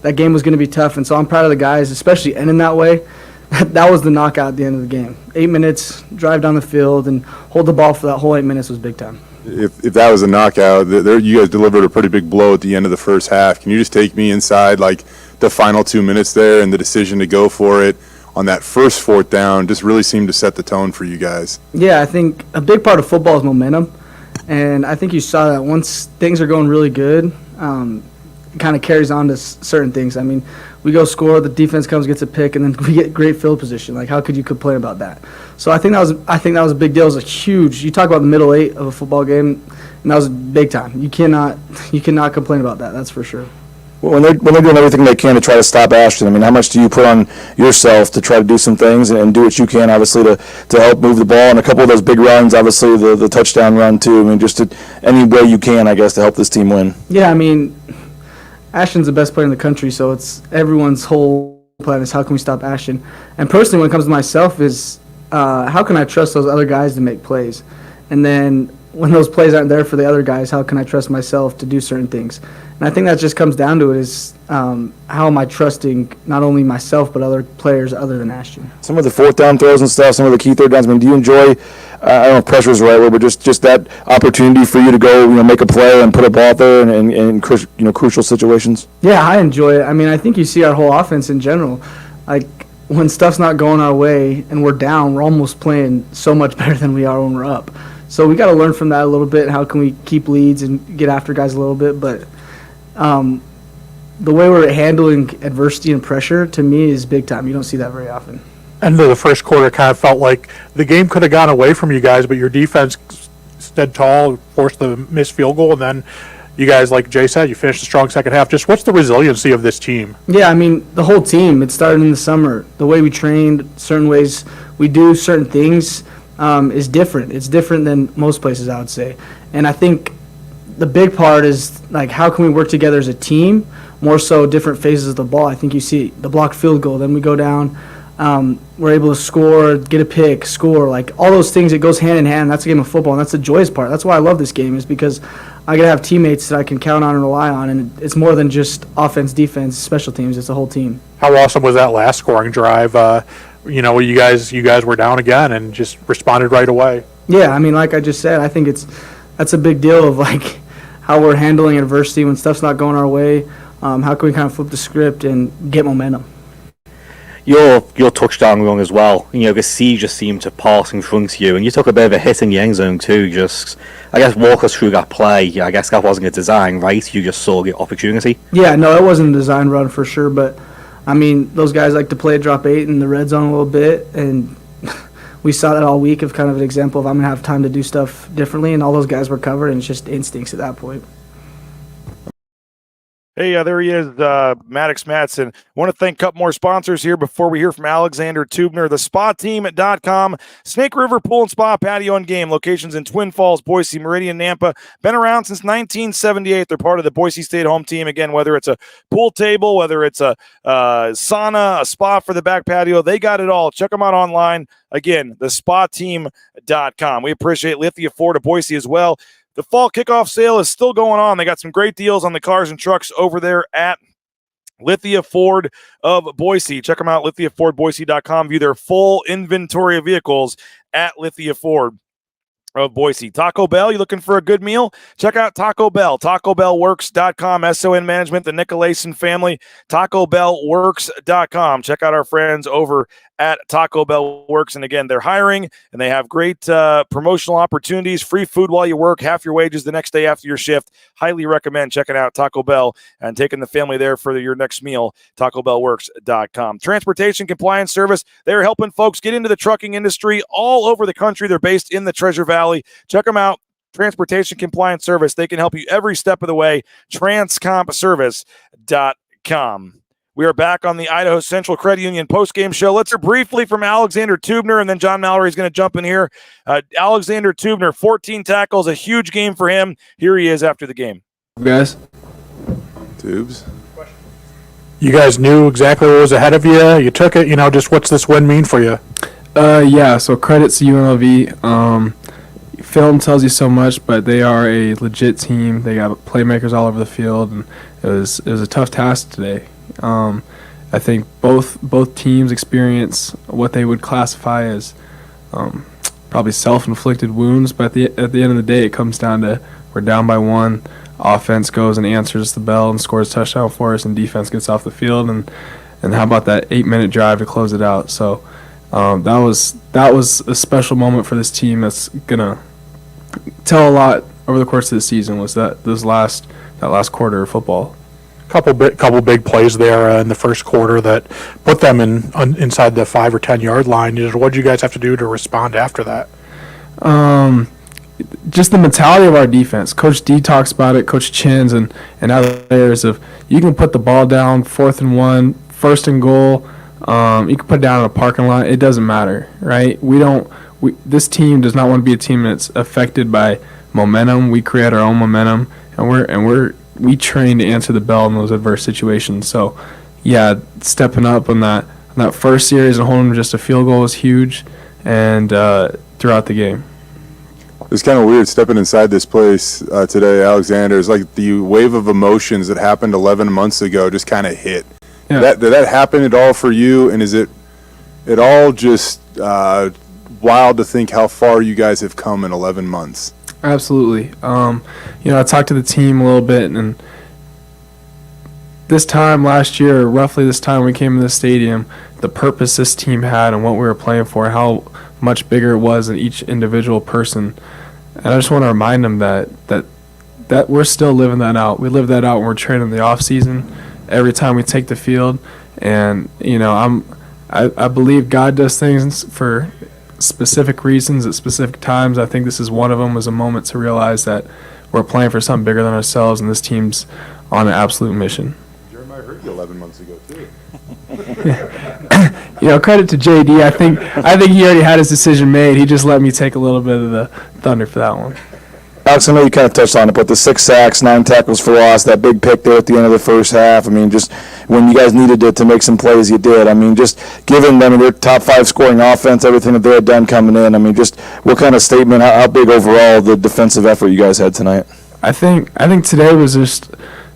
Speaker 6: That game was going to be tough, and so I'm proud of the guys, especially ending that way. That was the knockout at the end of the game. 8 minutes, drive down the field, and hold the ball for that whole 8 minutes was big time.
Speaker 7: If that was a knockout, you guys delivered a pretty big blow at the end of the first half. Can you just take me inside, the final 2 minutes there and the decision to go for it on that first 4th down just really seemed to set the tone for you guys? Yeah,
Speaker 6: I think a big part of football is momentum. And I think you saw that once things are going really good, it kind of carries on to certain things. We go score, the defense comes, gets a pick, and then we get great field position. How could you complain about that? So I think that was a big deal. It was a huge. You talk about the middle 8 of a football game, and that was big time. You cannot complain about that. That's for sure.
Speaker 11: When they're doing everything they can to try to stop Ashton, how much do you put on yourself to try to do some things and do what you can, obviously, to help move the ball? And a couple of those big runs, obviously, the touchdown run, too. Any way you can, I guess, to help this team win.
Speaker 6: Yeah, Ashton's the best player in the country, so it's everyone's whole plan is how can we stop Ashton. And personally, when it comes to myself, is how can I trust those other guys to make plays? And then when those plays aren't there for the other guys, how can I trust myself to do certain things? And I think that just comes down to it is how am I trusting not only myself but other players other than Ashton.
Speaker 11: Some of the 4th down throws and stuff, some of the key 3rd downs, do you enjoy, I don't know if pressure is the right word, but just that opportunity for you to go, make a play and put a ball out there in crucial situations?
Speaker 6: Yeah, I enjoy it. I think you see our whole offense in general. When stuff's not going our way and we're down, we're almost playing so much better than we are when we're up. So we got to learn from that a little bit. How can we keep leads and get after guys a little bit? But the way we're handling adversity and pressure, to me, is big time. You don't see that very often.
Speaker 8: End of the first quarter kind of felt like the game could have gone away from you guys, but your defense stood tall, forced the missed field goal, and then you guys, like Jay said, you finished a strong second half. Just what's the resiliency of this team?
Speaker 6: Yeah, the whole team. It started in the summer. The way we trained, certain ways we do certain things is different. It's different than most places, I would say. And I think the big part is how can we work together as a team, more so different phases of the ball. I think you see the blocked field goal, then we go down, we're able to score, get a pick, score, all those things. It goes hand in hand. That's a game of football, and that's the joyous part. That's why I love this game, is because I get to have teammates that I can count on and rely on, and it's more than just offense, defense, special teams. It's a whole team.
Speaker 8: How awesome was that last scoring drive? You guys were down again and just responded right away.
Speaker 6: Yeah, like I just said, I think that's a big deal of how we're handling adversity when stuff's not going our way.
Speaker 12: how can we kind of flip the script and get momentum.
Speaker 9: Your touchdown run as well. The sea just seemed to pass in front of you, and you took a bit of a hit in the end zone too. Just, I guess, walk us through that play. I guess that wasn't a design, right? You just saw the opportunity.
Speaker 12: Yeah, no, it wasn't a design run for sure, but I mean, those guys like to play drop 8 in the red zone a little bit, and we saw that all week of kind of an example of I'm going to have time to do stuff differently, and all those guys were covered, and it's just instincts at that point.
Speaker 5: Hey, there he is, Maddox Madsen. Want to thank a couple more sponsors here before we hear from Alexander Tubner. TheSpaTeam.com, Snake River Pool and Spa Patio and Game. Locations in Twin Falls, Boise, Meridian, Nampa. Been around since 1978. They're part of the Boise State home team. Again, whether it's a pool table, whether it's a sauna, a spa for the back patio, they got it all. Check them out online. Again, TheSpaTeam.com. We appreciate Lithia Ford of Boise as well. The fall kickoff sale is still going on. They got some great deals on the cars and trucks over there at Lithia Ford of Boise. Check them out, lithiafordboise.com. View their full inventory of vehicles at Lithia Ford of Boise. Taco Bell, you looking for a good meal? Check out Taco Bell, TacoBellWorks.com. SON Management, the Nicolason family, TacoBellWorks.com. Check out our friends over at Taco Bell Works. And again, they're hiring and they have great promotional opportunities, free food while you work, half your wages the next day after your shift. Highly recommend checking out Taco Bell and taking the family there for your next meal, TacoBellWorks.com. Transportation Compliance Service, they're helping folks get into the trucking industry all over the country. They're based in the Treasure Valley. Check them out. Transportation Compliance Service. They can help you every step of the way. Transcompservice.com. We are back on the Idaho Central Credit Union postgame show. Let's hear briefly from Alexander Tubner, and then John Mallory is going to jump in here. Alexander Tubner, 14 tackles, a huge game for him. Here he is after the game.
Speaker 6: Guys.
Speaker 7: Tubes.
Speaker 8: You guys knew exactly what was ahead of you. You took it. Just what's this win mean for you?
Speaker 6: Yeah, so credits to UNLV. Film tells you so much, but they are a legit team. They got playmakers all over the field, and it was a tough task today. I think both teams experience what they would classify as probably self-inflicted wounds, but at the end of the day, it comes down to we're down by 1. Offense goes and answers the bell and scores a touchdown for us, and defense gets off the field. And how about that 8-minute drive to close it out? So that was a special moment for this team. That's gonna tell a lot over the course of the season. Was that last quarter of football?
Speaker 8: Couple big plays there in the first quarter that put them inside the 5 or 10 yard line. What did you guys have to do to respond after that?
Speaker 6: Just the mentality of our defense. Coach D talks about it. Coach Chins and others of you can put the ball down 4th and 1, 1st and goal. You can put it down in a parking lot. It doesn't matter, right? This team does not want to be a team that's affected by momentum. We create our own momentum, and we train to answer the bell in those adverse situations. So, yeah, stepping up on that first series and holding just a field goal was huge, and throughout the game.
Speaker 7: It's kind of weird stepping inside this place today, Alexander. It's like the wave of emotions that happened 11 months ago just kind of hit.
Speaker 6: Yeah.
Speaker 7: Did that happen at all for you? And is it at all just wild to think how far you guys have come in 11 months?
Speaker 6: Absolutely. I talked to the team a little bit, and this time last year, roughly this time we came to the stadium, the purpose this team had and what we were playing for, how much bigger it was than each individual person. And I just want to remind them that we're still living that out. We live that out when we're training in the off season. Every time we take the field, and I believe God does things for specific reasons at specific times. I think this is one of them. Was a moment to realize that we're playing for something bigger than ourselves, and this team's on an absolute mission.
Speaker 7: Jeremiah heard you 11 months ago too.
Speaker 6: Credit to JD. I think he already had his decision made. He just let me take a little bit of the thunder for that one.
Speaker 11: Alex, I know you kind of touched on it, but the 6 sacks, 9 tackles for loss, that big pick there at the end of the first half. I mean, just when you guys needed to make some plays, you did. I mean, just given them their top 5 scoring offense, everything that they had done coming in. I mean, just what kind of statement, how big overall the defensive effort you guys had tonight?
Speaker 6: I think today was just,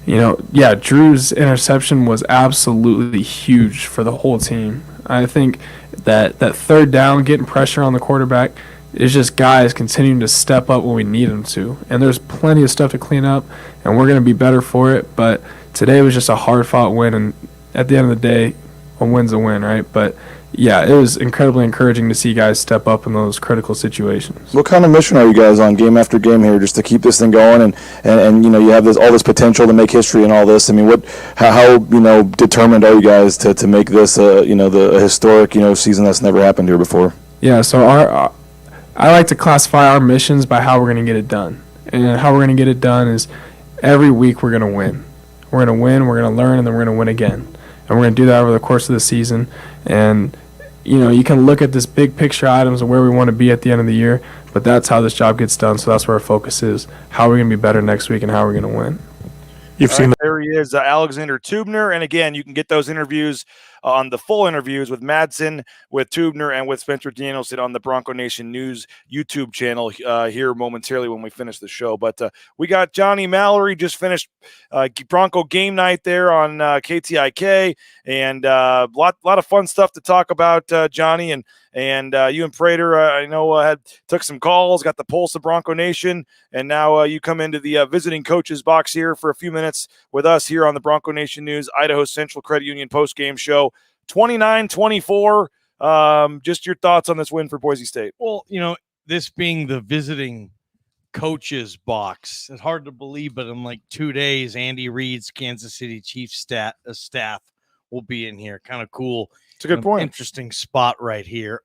Speaker 6: Drew's interception was absolutely huge for the whole team. I think that third down, getting pressure on the quarterback, is just guys continuing to step up when we need them to. And there's plenty of stuff to clean up, and we're going to be better for it. But
Speaker 13: today was just a hard-fought win, and at the end of the day, a win's a win, right? But yeah, it was incredibly encouraging to see guys step up in those critical situations.
Speaker 11: What kind of mission are you guys on game after game here, just to keep this thing going? And you have all this potential to make history and all this. I mean, how determined are you guys to make this the historic season that's never happened here before?
Speaker 13: Yeah, so I like to classify our missions by how we're going to get it done. And how we're going to get it done is every week we're going to win. We're going to win, we're going to learn, and then we're going to win again. And we're going to do that over the course of the season. And you can look at this big picture items of where we want to be at the end of the year, but that's how this job gets done. So that's where our focus is. How are we going to be better next week and how are we going to win?
Speaker 5: You've seen there he is, Alexander Tubner. And again, you can get those interviews on the full interviews with Madsen, with Tubner, and with Spencer Danielson on the Bronco Nation News YouTube channel here momentarily when we finish the show. But we got Johnny Mallory just finished Bronco game night there on KTIK, and a lot of fun stuff to talk about, Johnny. And you and Prater, I know, took some calls, got the pulse of Bronco Nation, and now you come into the visiting coaches box here for a few minutes with us here on the Bronco Nation News Idaho Central Credit Union postgame show. 29-24. Just your thoughts on this win for Boise State.
Speaker 14: Well, this being the visiting coaches box, it's hard to believe, but in like 2 days, Andy Reid's Kansas City Chiefs staff will be in here. Kind of cool.
Speaker 5: It's a good point.
Speaker 14: Interesting spot right here.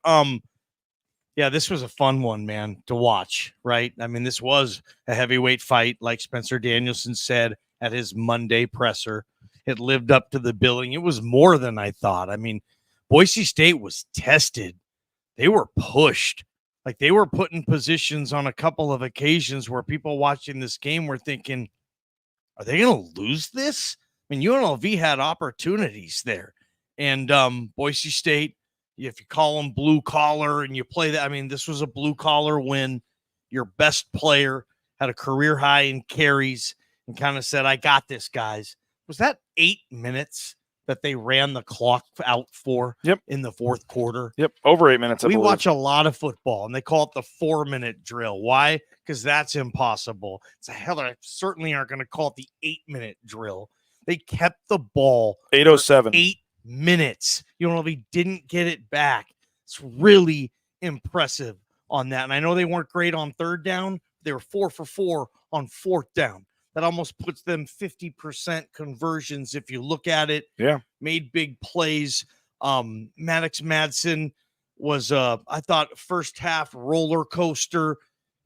Speaker 14: Yeah, this was a fun one, man, to watch, right? I mean, this was a heavyweight fight, like Spencer Danielson said at his Monday presser. It lived up to the billing. It was more than I thought. I mean, Boise State was tested. They were pushed. Like, they were put in positions on a couple of occasions where people watching this game were thinking, are they going to lose this? I mean, UNLV had opportunities there. And Boise State, if you call them blue collar and you play that, I mean, this was a blue collar win. Your best player had a career high in carries and kind of said, I got this, guys. Was that 8 minutes that they ran the clock out for in the fourth quarter?
Speaker 5: Yep, over 8 minutes.
Speaker 14: We watch a lot of football, and they call it the 4-minute drill. Why? Because that's impossible. It's a hell, they certainly aren't going to call it the 8-minute drill. They kept the ball
Speaker 5: 8:07.
Speaker 14: 8 minutes. UNLV didn't get it back. It's really impressive on that. And I know they weren't great on third down. They were 4 for 4 on fourth down. That almost puts them 50% conversions if you look at it.
Speaker 5: Yeah.
Speaker 14: Made big plays. Maddox Madsen was, I thought, first half roller coaster.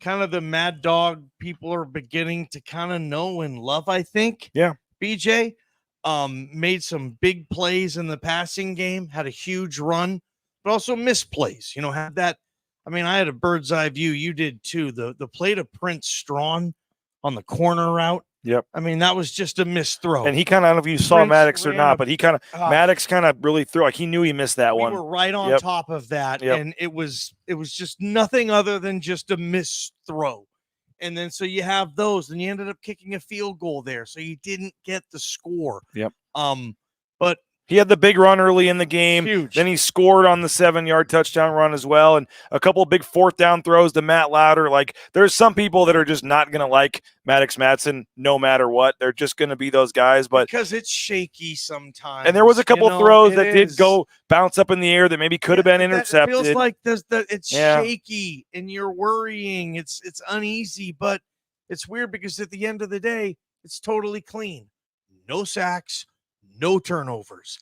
Speaker 14: Kind of the mad dog people are beginning to kind of know and love, I think.
Speaker 5: Yeah.
Speaker 14: BJ made some big plays in the passing game, had a huge run, but also missed plays. Had that. I mean, I had a bird's eye view. You did too. The play to Prince Strawn on the corner route.
Speaker 5: Yep.
Speaker 14: I mean, that was just a missed throw.
Speaker 5: And he kind of, I don't know if you saw Maddox or not, but he kind of, Maddox kind of really threw, like he knew he missed that one.
Speaker 14: We were right on top of that. And it was just nothing other than just a missed throw. And then so you have those, and you ended up kicking a field goal there. So you didn't get the score.
Speaker 5: Yep.
Speaker 14: But
Speaker 5: he had the big run early in the game.
Speaker 14: Huge.
Speaker 5: Then he scored on the 7-yard touchdown run as well. And a couple of big fourth down throws to Matt Louder. Like, there's some people that are just not going to like Maddox Madsen no matter what. They're just going to be those guys. But
Speaker 14: because it's shaky sometimes.
Speaker 5: And there was a couple throws that did go bounce up in the air that maybe could have been intercepted.
Speaker 14: It feels like it's shaky and you're worrying. It's uneasy, but it's weird because at the end of the day, it's totally clean. No sacks. No turnovers.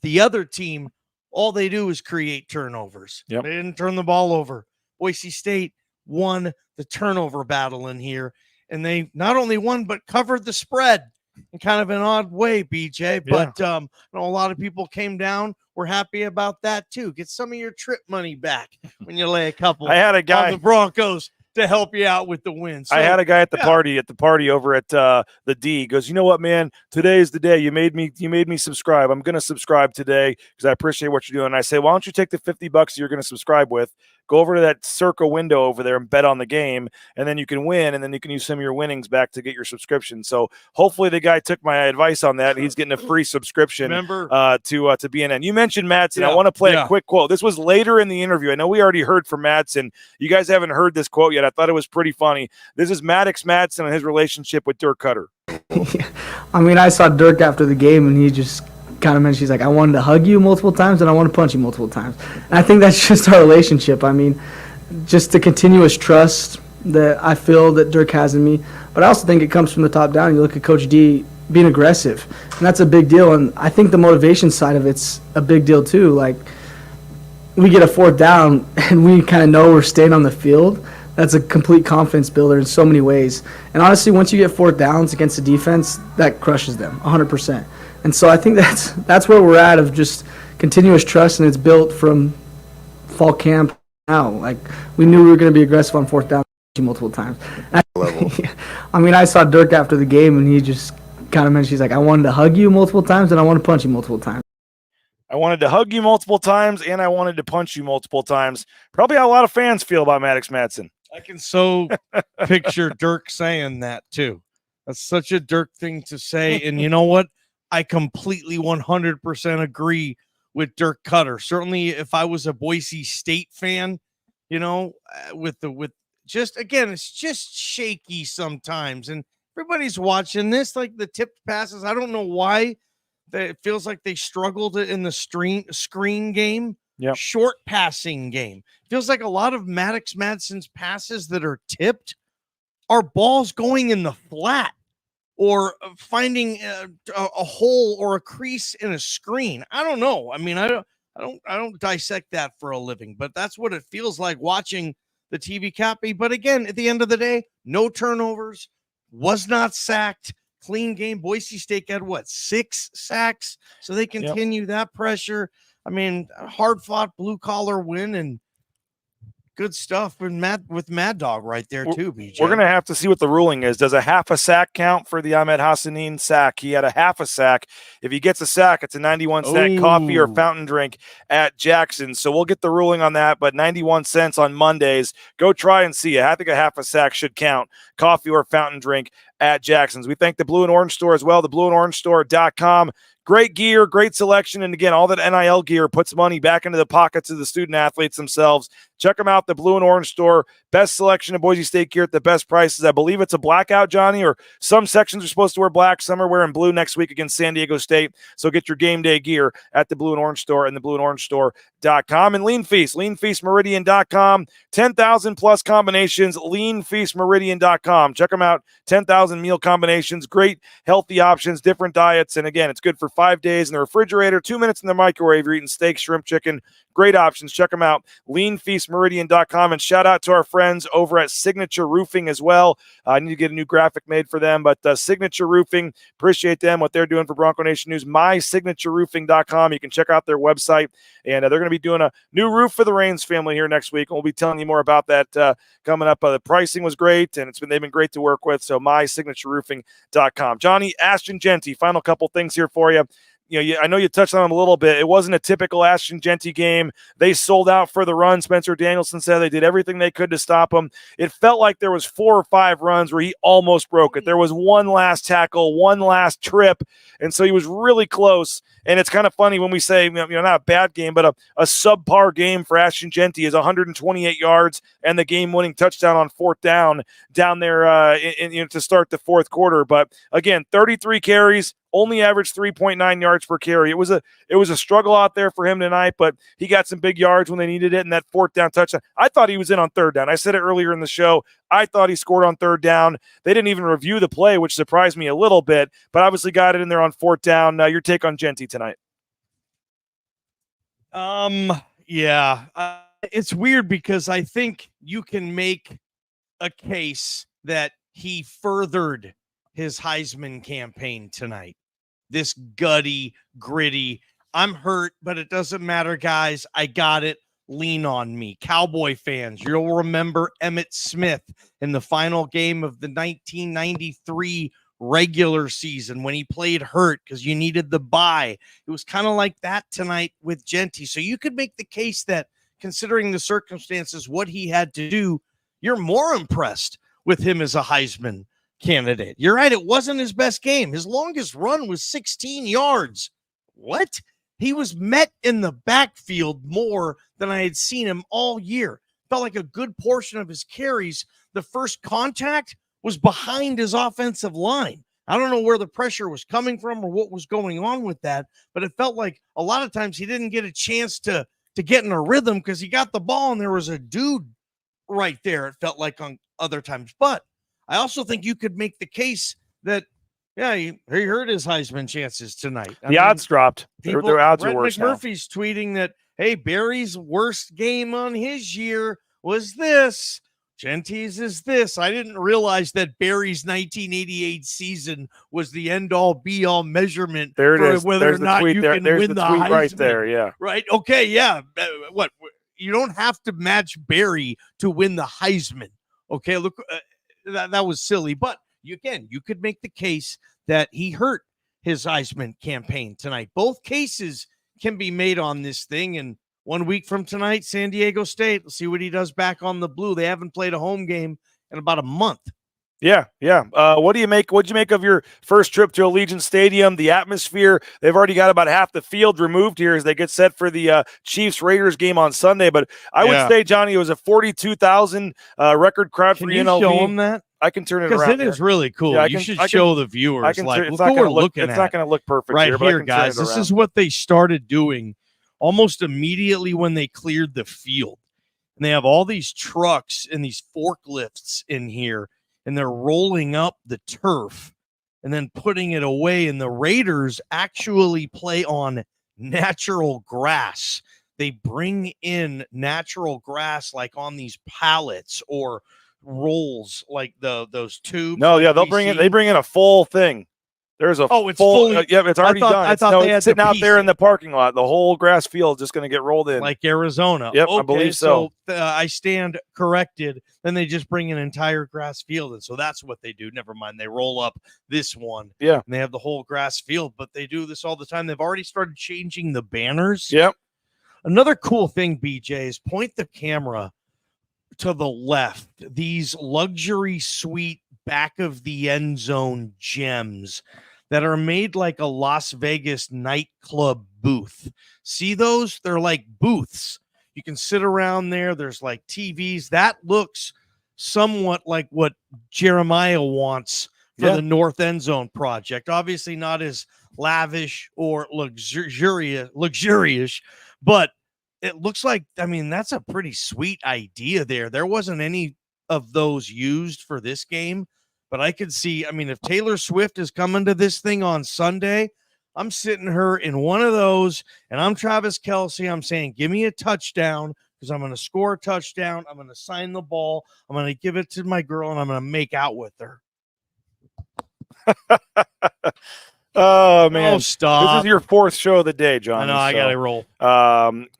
Speaker 14: The other team, all they do is create turnovers.
Speaker 5: Yep.
Speaker 14: They didn't turn the ball over. Boise State won the turnover battle in here, and they not only won but covered the spread in kind of an odd way, BJ. But I know a lot of people came down. We're happy about that too. Get some of your trip money back when you lay a couple.
Speaker 5: I had a guy
Speaker 14: on the Broncos to help you out with the win. So,
Speaker 5: I had a guy at the party over at the D. He goes, you know what, man? Today is the day. You made me subscribe. I'm going to subscribe today because I appreciate what you're doing. And I say, why don't you take the $50 you're going to subscribe with, go over to that circle window over there and bet on the game, and then you can win, and then you can use some of your winnings back to get your subscription. So hopefully the guy took my advice on that, and he's getting a free subscription to BNN. You mentioned Madsen. I want to play a quick quote. This was later in the interview. I know we already heard from Madsen. You guys haven't heard this quote yet. I thought it was pretty funny. This is Maddox Madsen and his relationship with Dirk Cutter.
Speaker 12: I mean, I saw Dirk after the game, and he just kind of mentioned, he's like, I wanted to hug you multiple times, and I want to punch you multiple times. And I think that's just our relationship. I mean, just the continuous trust that I feel that Dirk has in me. But I also think it comes from the top down. You look at Coach D being aggressive, and that's a big deal. And I think the motivation side of it's a big deal too. Like, we get a fourth down, and we kind of know we're staying on the field. That's a complete confidence builder in so many ways. And honestly, once you get fourth downs against the defense, that crushes them 100%. And so I think that's where we're at, of just continuous trust, and it's built from fall camp now. Like, we knew we were going to be aggressive on fourth down multiple times. I mean, I saw Dirk after the game, and he just kind of mentioned, he's like, I wanted to hug you multiple times, and I want to punch you multiple times.
Speaker 5: I wanted to hug you multiple times, and I wanted to punch you multiple times. Probably how a lot of fans feel about Maddox Madsen.
Speaker 14: I can so picture Dirk saying that too. That's such a Dirk thing to say. And you know what? I completely 100% agree with Dirk Cutter. Certainly if I was a Boise State fan, you know, with just, again, it's just shaky sometimes. And everybody's watching this, like the tipped passes. I don't know why it feels like they struggled in the screen game.
Speaker 5: Yep.
Speaker 14: Short passing game. Feels like a lot of Maddox Madsen's passes that are tipped are balls going in the flat or finding a hole or a crease in a screen. I don't know. I mean, I don't dissect that for a living, but that's what it feels like watching the TV copy. But again, at the end of the day, no turnovers, was not sacked, clean game. Boise State got 6 sacks, so they continue that pressure. I mean, hard-fought blue-collar win and good stuff with Mad Dog right there too, BJ.
Speaker 5: We're going to have to see what the ruling is. Does a half a sack count for the Ahmed Hassanin sack? He had a half a sack. If he gets a sack, it's a 91-cent coffee or fountain drink at Jackson. So we'll get the ruling on that, but 91 cents on Mondays. Go try and see it. I think a half a sack should count. Coffee or fountain drink at Jackson's. We thank the Blue and Orange Store as well, theblueandorangestore.com. Great gear, great selection, and again, all that NIL gear puts money back into the pockets of the student athletes themselves. Check them out, the Blue and Orange Store. Best selection of Boise State gear at the best prices. I believe it's a blackout, Johnny, or some sections are supposed to wear black, some are wearing blue next week against San Diego State. So get your game day gear at the Blue and Orange Store and the blueandorangestore.com. And Lean Feast, leanfeastmeridian.com. 10,000 plus combinations, leanfeastmeridian.com. Check them out, 10,000 meal combinations, great healthy options, different diets, and again, it's good for 5 days in the refrigerator, 2 minutes in the microwave. You're eating steak, shrimp, chicken. Great options. Check them out. Leanfeastmeridian.com. And shout out to our friends over at Signature Roofing as well. I need to get a new graphic made for them, but Signature Roofing, appreciate them, what they're doing for Bronco Nation News. MySignatureRoofing.com. You can check out their website, and they're going to be doing a new roof for the Rains family here next week. And we'll be telling you more about that coming up. The pricing was great, and they've been great to work with. So MySignatureRoofing.com. Johnny, Ashton Genty, final couple things here for you. I know you touched on them a little bit. It wasn't a typical Ashton Genty game. They sold out for the run. Spencer Danielson said they did everything they could to stop him. It felt like there was 4 or 5 runs where he almost broke it. There was one last tackle, one last trip, and so he was really close. And it's kind of funny when we say, not a bad game, but a subpar game for Ashton Genty is 128 yards and the game-winning touchdown on 4th down there to start the 4th quarter. But again, 33 carries, only averaged 3.9 yards per carry. It was a struggle out there for him tonight, but he got some big yards when they needed it, and that 4th down touchdown. I thought he was in on 3rd down. I said it earlier in the show. I thought he scored on 3rd down. They didn't even review the play, which surprised me a little bit, but obviously got it in there on 4th down. Your take on Genty tonight?
Speaker 14: It's weird because I think you can make a case that he furthered his Heisman campaign tonight. This gutty, gritty, I'm hurt, but it doesn't matter, guys. I got it. Lean on me. Cowboy fans, you'll remember Emmitt Smith in the final game of the 1993 regular season when he played hurt because you needed the bye. It was kind of like that tonight with Genty. So you could make the case that, considering the circumstances, what he had to do, you're more impressed with him as a Heisman candidate. You're right. It wasn't his best game. His longest run was 16 yards. What? He was met in the backfield more than I had seen him all year. felt like a good portion of his carries, the first contact was behind his offensive line. I don't know where the pressure was coming from or what was going on with that, but it felt like a lot of times he didn't get a chance to get in a rhythm because he got the ball and there was a dude right there, it felt like on other times. But I also think you could make the case that, yeah, he hurt his Heisman chances tonight.
Speaker 5: The odds dropped. Their odds are worse now.
Speaker 14: McMurphy's tweeting that, hey, Barry's worst game on his year was this. Genty's is this. I didn't realize that Barry's 1988 season was the end-all, be-all measurement
Speaker 5: there it
Speaker 14: for
Speaker 5: is.
Speaker 14: whether
Speaker 5: There's
Speaker 14: or not you can win the Heisman.
Speaker 5: Right there, yeah.
Speaker 14: Right? Okay, yeah. What? You don't have to match Barry to win the Heisman. Okay, look, that was silly. But, you could make the case that he hurt his Heisman campaign tonight. Both cases can be made on this thing, and 1 week from tonight, San Diego State. We'll see what he does back on the blue. They haven't played a home game in about a month.
Speaker 5: Yeah. What'd you make of your first trip to Allegiant Stadium? The atmosphere, they've already got about half the field removed here as they get set for the Chiefs-Raiders game on Sunday. But I would say, Johnny, it was a 42,000 record crowd for UNLV.
Speaker 14: Can you show them that?
Speaker 5: I can turn it around.
Speaker 14: Because it is really cool. Yeah, you should show the viewers. Look what we're looking at.
Speaker 5: It's not going to look perfect
Speaker 14: right
Speaker 5: here,
Speaker 14: guys. This is what they started doing almost immediately when they cleared the field. And they have all these trucks and these forklifts in here, and they're rolling up the turf and then putting it away. And the Raiders actually play on natural grass. They bring in natural grass like on these pallets or rolls, like those tubes.
Speaker 5: No, yeah, they bring in a full thing. There's a
Speaker 14: it's full.
Speaker 5: It's already done.
Speaker 14: I thought they had
Speaker 5: sitting out there in the parking lot. The whole grass field is just going to get rolled in,
Speaker 14: like Arizona.
Speaker 5: Yep,
Speaker 14: okay,
Speaker 5: I believe so.
Speaker 14: I stand corrected. Then they just bring an entire grass field, and so that's what they do. Never mind, they roll up this one.
Speaker 5: Yeah,
Speaker 14: and they have the whole grass field. But they do this all the time. They've already started changing the banners.
Speaker 5: Yep.
Speaker 14: Another cool thing, BJ, is point the camera to the left. These luxury suite back of the end zone gems that are made like a Las Vegas nightclub booth. See those? They're like booths. You can sit around there. There's like TVs. That looks somewhat like what Jeremiah wants for the North End Zone project. Obviously not as lavish or luxurious, but it looks like, that's a pretty sweet idea there. There wasn't any of those used for this game. But I could see, if Taylor Swift is coming to this thing on Sunday, I'm sitting her in one of those, and I'm Travis Kelce. I'm saying, give me a touchdown because I'm going to score a touchdown. I'm going to sign the ball. I'm going to give it to my girl, and I'm going to make out with her.
Speaker 5: Oh, man.
Speaker 14: Oh, stop.
Speaker 5: This is your fourth show of the day, John.
Speaker 14: I know, I got to roll.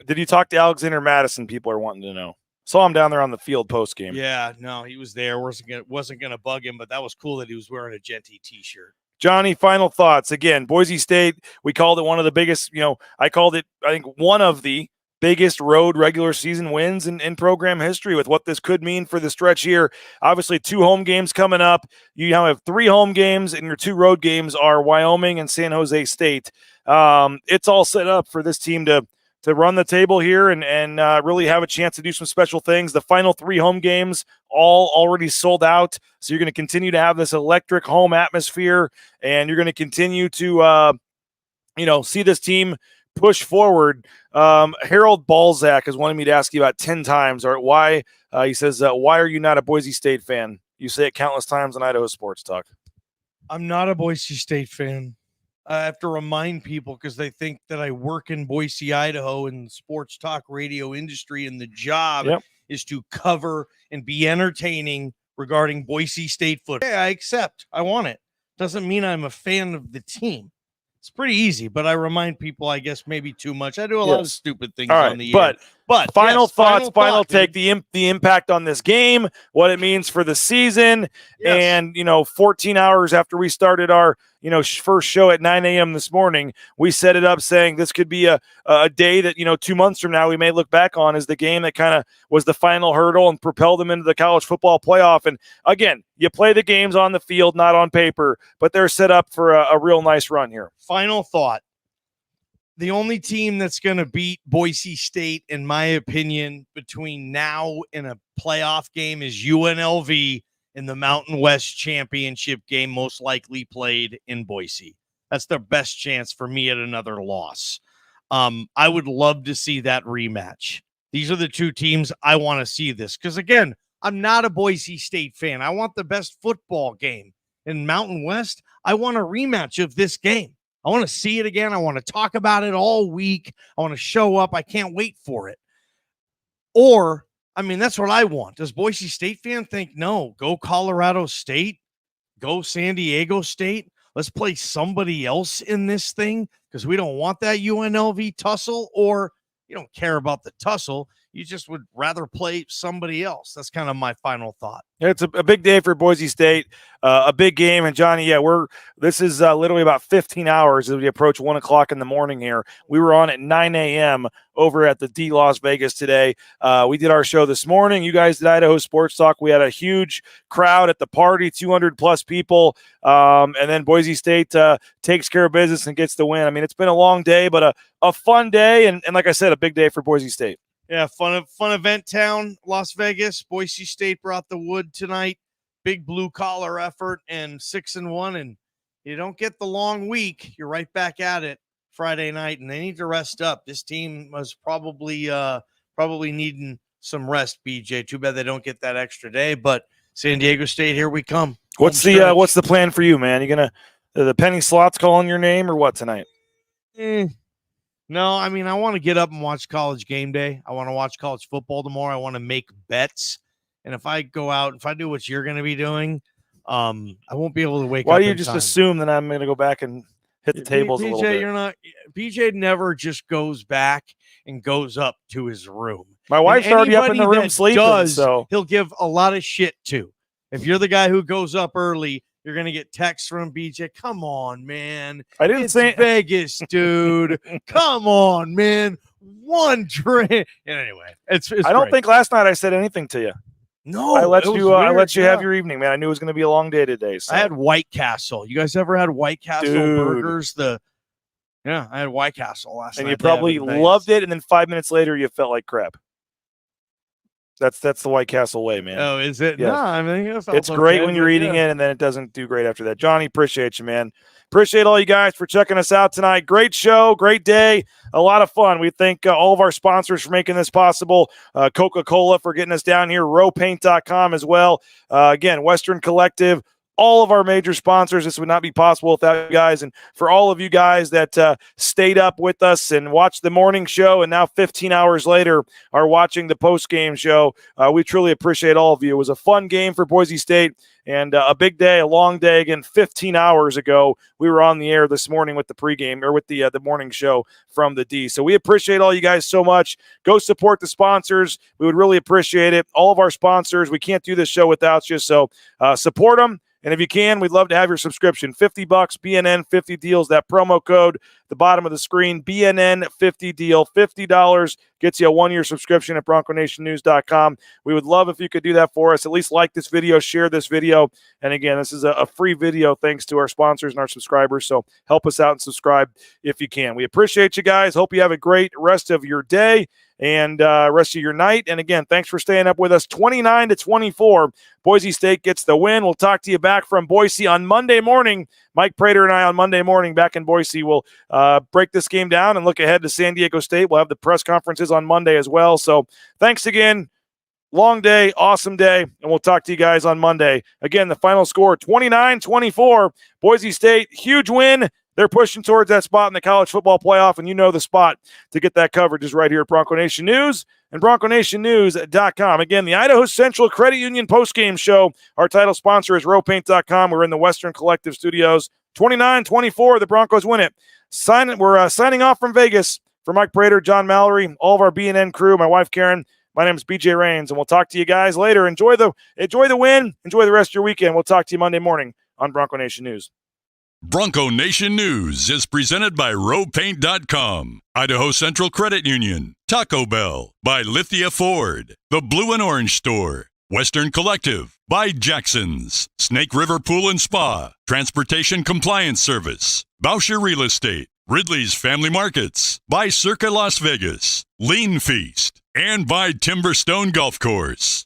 Speaker 5: Did you talk to Alexander Madison? People are wanting to know. Saw him down there on the field post game.
Speaker 14: Yeah, no, he was there. Wasn't gonna bug him, but that was cool that he was wearing a Genty t-shirt.
Speaker 5: Johnny, final thoughts. Again, Boise State, we called it one of the biggest, I called it, I think, one of the biggest road regular season wins in program history with what this could mean for the stretch here. Obviously, 2 home games coming up. You now have 3 home games, and your 2 road games are Wyoming and San Jose State. It's all set up for this team to run the table here and really have a chance to do some special things. The final 3 home games all already sold out, so you're going to continue to have this electric home atmosphere, and you're going to continue to see this team push forward. Harold Balzac has wanted me to ask you about 10 times. Or why? He says, why are you not a Boise State fan? You say it countless times on Idaho Sports Talk.
Speaker 14: I'm not a Boise State fan. I have to remind people because they think that I work in Boise, Idaho in the sports talk radio industry, and the job is to cover and be entertaining regarding Boise State football. I accept. I want it. Doesn't mean I'm a fan of the team. It's pretty easy, but I remind people, I guess, maybe too much. I do a lot of stupid things on the air. But
Speaker 5: final thoughts, final take, the impact on this game, what it means for the season, and 14 hours after we started our first show at 9 a.m. this morning, we set it up saying this could be a day that 2 months from now we may look back on as the game that kind of was the final hurdle and propelled them into the college football playoff. And again, you play the games on the field, not on paper, but they're set up for a real nice run here.
Speaker 14: Final thought. the only team that's going to beat Boise State, in my opinion, between now and a playoff game is UNLV in the Mountain West Championship game, most likely played in Boise. That's their best chance for me at another loss. I would love to see that rematch. These are the two teams I want to see this because, again, I'm not a Boise State fan. I want the best football game. In Mountain West, I want a rematch of this game. I want to see it again. I want to talk about it all week. I want to show up. I can't wait for it. Or, I mean, that's what I want. Does Boise State fan think, no, go Colorado State, go San Diego State? Let's play somebody else in this thing because we don't want that UNLV tussle, or you don't care about the tussle. You just would rather play somebody else. That's kind of my final thought.
Speaker 5: Yeah, it's a big day for Boise State, a big game. And Johnny, this is literally about 15 hours as we approach 1 o'clock in the morning here. We were on at 9 a.m. over at the D Las Vegas today. We did our show this morning. You guys did Idaho Sports Talk. We had a huge crowd at the party, 200 plus people. And then Boise State takes care of business and gets the win. I mean, it's been a long day, but a fun day. And like I said, a big day for Boise State.
Speaker 14: Yeah, fun event town, Las Vegas. Boise State brought the wood tonight. Big blue collar effort and 6-1. And you don't get the long week. You're right back at it Friday night, and they need to rest up. This team was probably needing some rest, BJ. Too bad they don't get that extra day. But San Diego State, here we come.
Speaker 5: What's the plan for you, man? You gonna the penny slots calling your name or what tonight?
Speaker 14: No, I mean, I want to get up and watch College Game Day. I want to watch college football tomorrow. I want to make bets. And if I go out, if I do what you're going to be doing, I won't be able to wake up.
Speaker 5: Why do you just assume that I'm going to go back and hit the tables a little bit?
Speaker 14: BJ never just goes back and goes up to his room.
Speaker 5: My wife's already up in the room sleeping, so
Speaker 14: he'll give a lot of shit to. If you're the guy who goes up early, you're going to get texts from BJ. Come on, man.
Speaker 5: I didn't say
Speaker 14: Vegas, dude. Come on, man. One drink. And anyway, it's
Speaker 5: I don't think last night I said anything to you.
Speaker 14: No,
Speaker 5: I let you have your evening, man. I knew it was going to be a long day today. So.
Speaker 14: I had White Castle. You guys ever had White Castle burgers? I had White Castle last night.
Speaker 5: And you probably loved it, and then 5 minutes later you felt like crap. That's the White Castle way, man.
Speaker 14: Oh, is it?
Speaker 5: Yeah.
Speaker 14: No, I mean,
Speaker 5: it's great when you're eating it, and then it doesn't do great after that. Johnny, appreciate you, man. Appreciate all you guys for checking us out tonight. Great show, great day, a lot of fun. We thank all of our sponsors for making this possible. Coca-Cola for getting us down here. Rowpaint.com as well. Again, Western Collective. All of our major sponsors. This would not be possible without you guys. And for all of you guys that stayed up with us and watched the morning show and now 15 hours later are watching the post-game show, we truly appreciate all of you. It was a fun game for Boise State and a big day, a long day. Again, 15 hours ago, we were on the air this morning with the pregame or with the morning show from the D. So we appreciate all you guys so much. Go support the sponsors. We would really appreciate it. All of our sponsors, we can't do this show without you. So support them. And if you can, we'd love to have your subscription. $50, BNN 50 deals. That promo code, the bottom of the screen, BNN 50 deal. $50 gets you a 1-year subscription at BroncoNationNews.com. We would love if you could do that for us. At least like this video, share this video. And again, this is a free video thanks to our sponsors and our subscribers. So help us out and subscribe if you can. We appreciate you guys. Hope you have a great rest of your day and rest of your night. And again, thanks for staying up with us. 29-24, Boise State gets the win. We'll talk to you back from Boise on Monday morning. Mike Prater and I on Monday morning back in Boise will break this game down and look ahead to San Diego State. We'll have the press conferences on Monday as well. So thanks again. Long day, awesome day, and we'll talk to you guys on Monday. Again, the final score, 29-24, Boise State, huge win. They're pushing towards that spot in the college football playoff, and you know the spot to get that coverage is right here at Bronco Nation News and BroncoNationNews.com. Again, the Idaho Central Credit Union postgame show. Our title sponsor is Rowpaint.com. We're in the Western Collective Studios. 29-24, the Broncos win it. We're signing off from Vegas for Mike Prater, John Mallory, all of our BNN crew, my wife Karen. My name is BJ Rains, and we'll talk to you guys later. Enjoy the win. Enjoy the rest of your weekend. We'll talk to you Monday morning on Bronco Nation News.
Speaker 4: Bronco Nation News is presented by Rowpaint.com, Idaho Central Credit Union, Taco Bell, by Lithia Ford, The Blue and Orange Store, Western Collective, by Jackson's, Snake River Pool and Spa, Transportation Compliance Service, Bauscher Real Estate, Ridley's Family Markets, by Circa Las Vegas, Lean Feast, and by Timberstone Golf Course.